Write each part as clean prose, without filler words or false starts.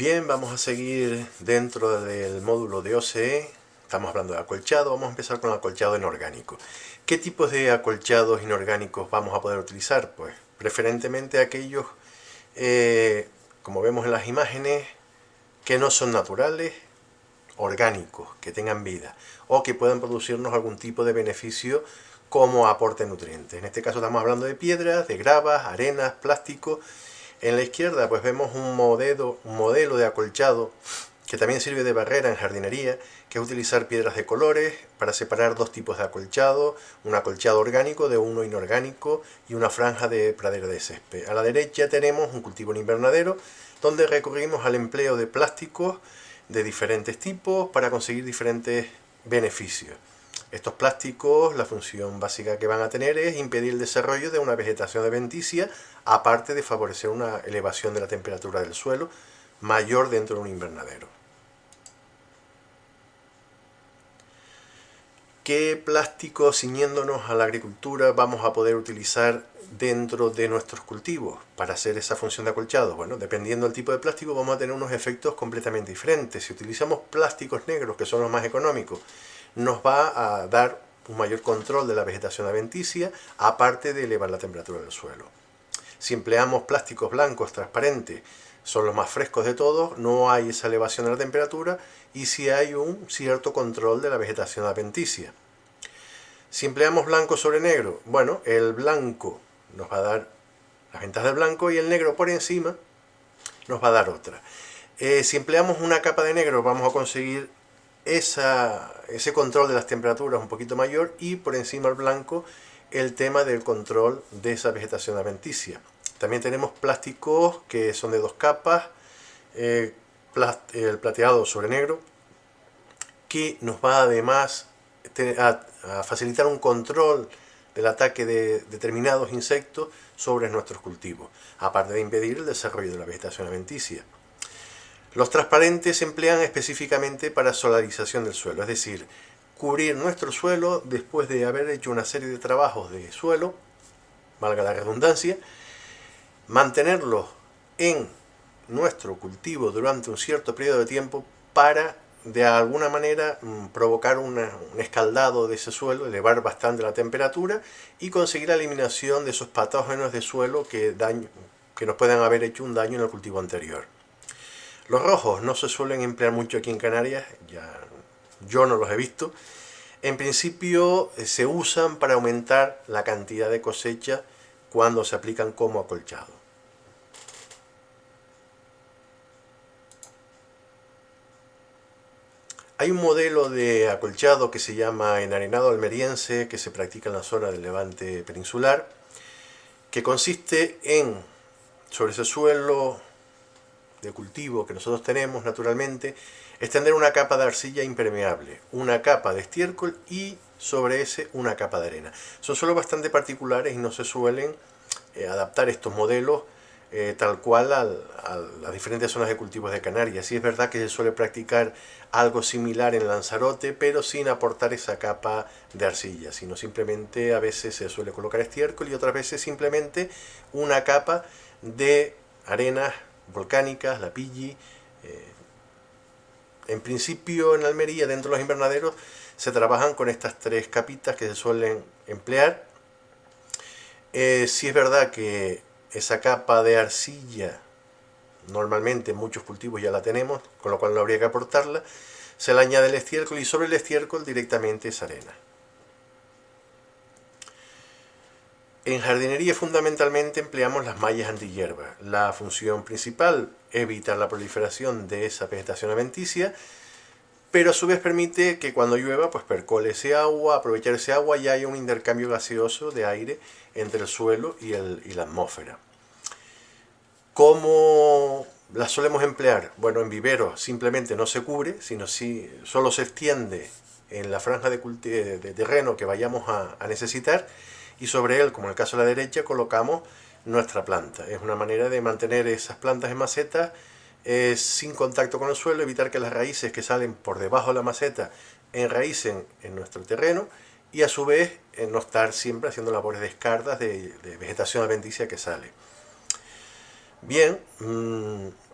Bien, vamos a seguir dentro del módulo de OCE. Estamos hablando de acolchado. Vamos a empezar con el acolchado inorgánico. ¿Qué tipos de acolchados inorgánicos vamos a poder utilizar? Pues preferentemente aquellos, como vemos en las imágenes, que no son naturales, orgánicos, que tengan vida o que puedan producirnos algún tipo de beneficio como aporte de nutrientes. En este caso estamos hablando de piedras, de gravas, arenas, plástico. En la izquierda pues vemos un modelo de acolchado que también sirve de barrera en jardinería, que es utilizar piedras de colores para separar dos tipos de acolchado, un acolchado orgánico de uno inorgánico y una franja de pradera de césped. A la derecha tenemos un cultivo en invernadero donde recurrimos al empleo de plásticos de diferentes tipos para conseguir diferentes beneficios. Estos plásticos, la función básica que van a tener es impedir el desarrollo de una vegetación adventicia, aparte de favorecer una elevación de la temperatura del suelo mayor dentro de un invernadero. ¿Qué plástico, ciñéndonos a la agricultura, vamos a poder utilizar dentro de nuestros cultivos para hacer esa función de acolchado? Bueno, dependiendo del tipo de plástico vamos a tener unos efectos completamente diferentes. Si utilizamos plásticos negros, que son los más económicos, nos va a dar un mayor control de la vegetación adventicia, aparte de elevar la temperatura del suelo. Si empleamos plásticos blancos transparentes, son los más frescos de todos, no hay esa elevación de la temperatura y sí hay un cierto control de la vegetación adventicia. Si empleamos blanco sobre negro, bueno, el blanco nos va a dar las ventajas del blanco y el negro por encima nos va a dar otra. Si empleamos una capa de negro vamos a conseguir ese control de las temperaturas un poquito mayor y por encima del blanco el tema del control de esa vegetación adventicia. También tenemos plásticos que son de dos capas, el plateado sobre negro, que nos va además a facilitar un control del ataque de determinados insectos sobre nuestros cultivos, aparte de impedir el desarrollo de la vegetación adventicia. Los transparentes se emplean específicamente para solarización del suelo, es decir, cubrir nuestro suelo después de haber hecho una serie de trabajos de suelo, valga la redundancia, mantenerlos en nuestro cultivo durante un cierto periodo de tiempo para de alguna manera provocar un escaldado de ese suelo, elevar bastante la temperatura y conseguir la eliminación de esos patógenos de suelo que nos puedan haber hecho un daño en el cultivo anterior. Los rojos no se suelen emplear mucho aquí en Canarias, yo no los he visto. En principio se usan para aumentar la cantidad de cosecha cuando se aplican como acolchado. Hay un modelo de acolchado que se llama enarenado almeriense, que se practica en la zona del Levante peninsular, que consiste en, sobre ese suelo de cultivo que nosotros tenemos naturalmente, extender una capa de arcilla impermeable, una capa de estiércol y sobre ese una capa de arena. Son suelos bastante particulares y no se suelen adaptar estos modelos tal cual a las diferentes zonas de cultivos de Canarias. Sí es verdad que se suele practicar algo similar en Lanzarote, pero sin aportar esa capa de arcilla, sino simplemente a veces se suele colocar estiércol y otras veces simplemente una capa de arenas volcánicas, la pilli. En principio en Almería, dentro de los invernaderos, se trabajan con estas tres capitas que se suelen emplear. Sí es verdad que esa capa de arcilla, normalmente en muchos cultivos ya la tenemos, con lo cual no habría que aportarla. Se le añade el estiércol y sobre el estiércol directamente esa arena. En jardinería fundamentalmente empleamos las mallas antihierba. La función principal es evitar la proliferación de esa vegetación adventicia, pero a su vez permite que cuando llueva pues percole ese agua, aprovechar ese agua y haya un intercambio gaseoso de aire entre el suelo y la atmósfera. ¿Cómo las solemos emplear? Bueno, en viveros simplemente no se cubre, sino solo se extiende en la franja de terreno que vayamos a necesitar y sobre él, como en el caso de la derecha, colocamos nuestra planta. Es una manera de mantener esas plantas en maceta sin contacto con el suelo, evitar que las raíces que salen por debajo de la maceta enraícen en nuestro terreno y a su vez no estar siempre haciendo labores de escardas de vegetación adventicia que sale. Bien,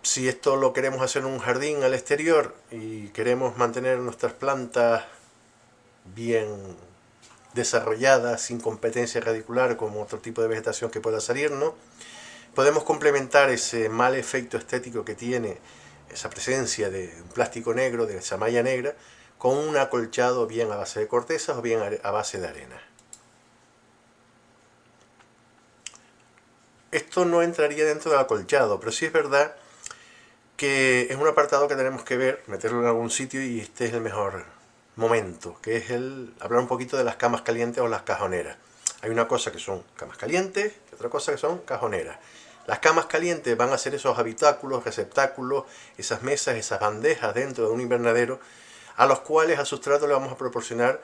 Si esto lo queremos hacer en un jardín al exterior y queremos mantener nuestras plantas bien desarrolladas, sin competencia radicular como otro tipo de vegetación que pueda salirnos, podemos complementar ese mal efecto estético que tiene esa presencia de un plástico negro, de esa malla negra, con un acolchado bien a base de cortezas o bien a base de arena. Esto no entraría dentro del acolchado, pero sí es verdad que es un apartado que tenemos que ver, meterlo en algún sitio, y este es el mejor momento, que es hablar un poquito de las camas calientes o las cajoneras. Hay una cosa que son camas calientes y otra cosa que son cajoneras. Las camas calientes van a ser esos habitáculos, receptáculos, esas mesas, esas bandejas dentro de un invernadero, a los cuales al sustrato le vamos a proporcionar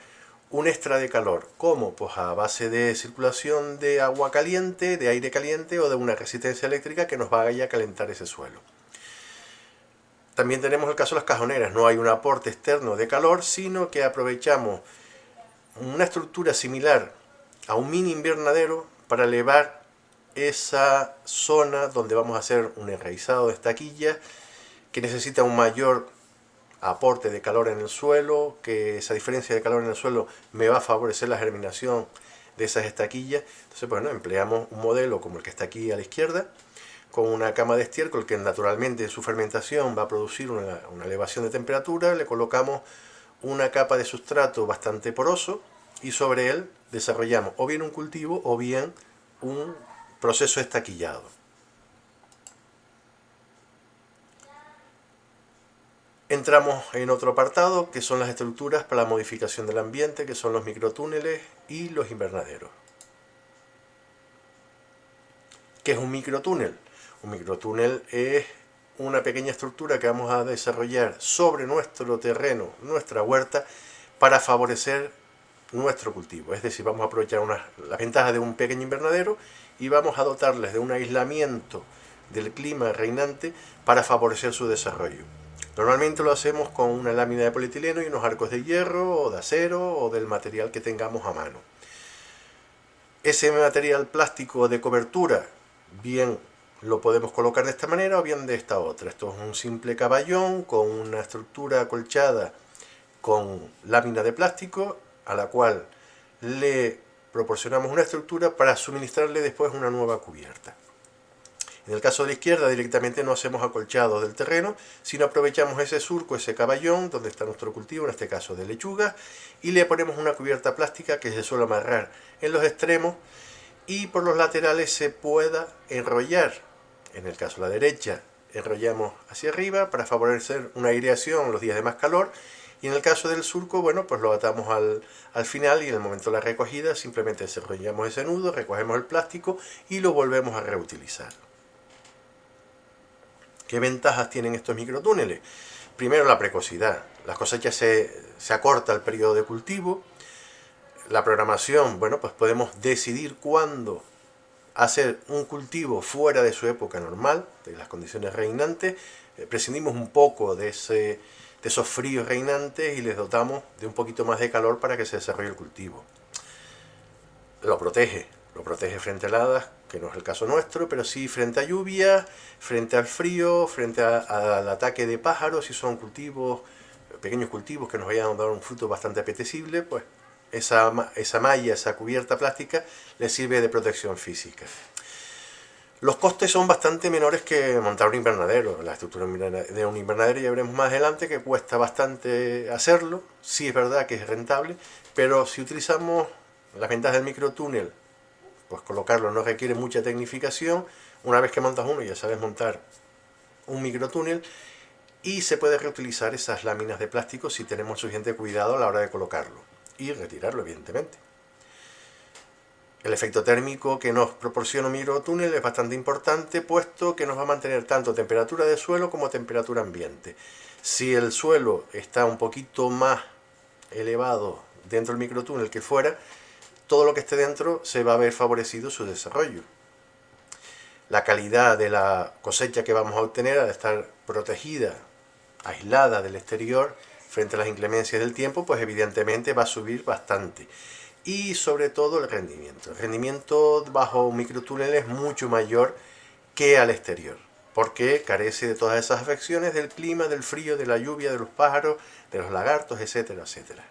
un extra de calor. ¿Cómo? Pues a base de circulación de agua caliente, de aire caliente o de una resistencia eléctrica que nos vaya a calentar ese suelo. También tenemos el caso de las cajoneras. No hay un aporte externo de calor, sino que aprovechamos una estructura similar a un mini invernadero para elevar esa zona donde vamos a hacer un enraizado de estaquillas que necesita un mayor aporte de calor en el suelo, que esa diferencia de calor en el suelo me va a favorecer la germinación de esas estaquillas. Entonces, bueno, empleamos un modelo como el que está aquí a la izquierda, con una cama de estiércol que naturalmente en su fermentación va a producir una elevación de temperatura. Le colocamos una capa de sustrato bastante poroso y sobre él desarrollamos o bien un cultivo o bien un proceso estaquillado. Entramos en otro apartado que son las estructuras para la modificación del ambiente, que son los microtúneles y los invernaderos. ¿Qué es un microtúnel? Un microtúnel es una pequeña estructura que vamos a desarrollar sobre nuestro terreno, nuestra huerta, para favorecer nuestro cultivo. Es decir, vamos a aprovechar las ventajas de un pequeño invernadero y vamos a dotarles de un aislamiento del clima reinante para favorecer su desarrollo. Normalmente lo hacemos con una lámina de polietileno y unos arcos de hierro o de acero o del material que tengamos a mano. Ese material plástico de cobertura, bien lo podemos colocar de esta manera o bien de esta otra. Esto es un simple caballón con una estructura acolchada con lámina de plástico a la cual le proporcionamos una estructura para suministrarle después una nueva cubierta. En el caso de la izquierda directamente no hacemos acolchados del terreno, sino aprovechamos ese surco, ese caballón donde está nuestro cultivo, en este caso de lechuga, y le ponemos una cubierta plástica que se suele amarrar en los extremos y por los laterales se pueda enrollar. En el caso de la derecha enrollamos hacia arriba para favorecer una aireación en los días de más calor, y en el caso del surco, bueno, pues lo atamos al final y en el momento de la recogida simplemente desenrollamos ese nudo, recogemos el plástico y lo volvemos a reutilizar. ¿Qué ventajas tienen estos microtúneles? Primero, la precocidad. Las cosechas se acorta el periodo de cultivo. La programación, bueno, pues podemos decidir cuándo hacer un cultivo fuera de su época normal, de las condiciones reinantes. Prescindimos un poco de esos fríos reinantes y les dotamos de un poquito más de calor para que se desarrolle el cultivo. Lo protege frente a heladas, que no es el caso nuestro, pero sí frente a lluvia, frente al frío, frente al ataque de pájaros. Si son cultivos, pequeños cultivos que nos vayan a dar un fruto bastante apetecible, pues esa malla, esa cubierta plástica le sirve de protección física. Los costes son bastante menores que montar un invernadero. La estructura de un invernadero ya veremos más adelante que cuesta bastante hacerlo. Sí es verdad que es rentable, pero si utilizamos las ventajas del microtúnel, pues colocarlo no requiere mucha tecnificación. Una vez que montas uno ya sabes montar un microtúnel y se puede reutilizar esas láminas de plástico si tenemos suficiente cuidado a la hora de colocarlo y retirarlo, evidentemente. El efecto térmico que nos proporciona un microtúnel es bastante importante, puesto que nos va a mantener tanto temperatura de suelo como temperatura ambiente. Si el suelo está un poquito más elevado dentro del microtúnel que fuera, todo lo que esté dentro se va a ver favorecido su desarrollo. La calidad de la cosecha que vamos a obtener al estar protegida, aislada del exterior frente a las inclemencias del tiempo, pues evidentemente va a subir bastante. Y sobre todo el rendimiento. El rendimiento bajo un microtúnel es mucho mayor que al exterior. porque carece de todas esas afecciones del clima, del frío, de la lluvia, de los pájaros, de los lagartos, etcétera, etcétera.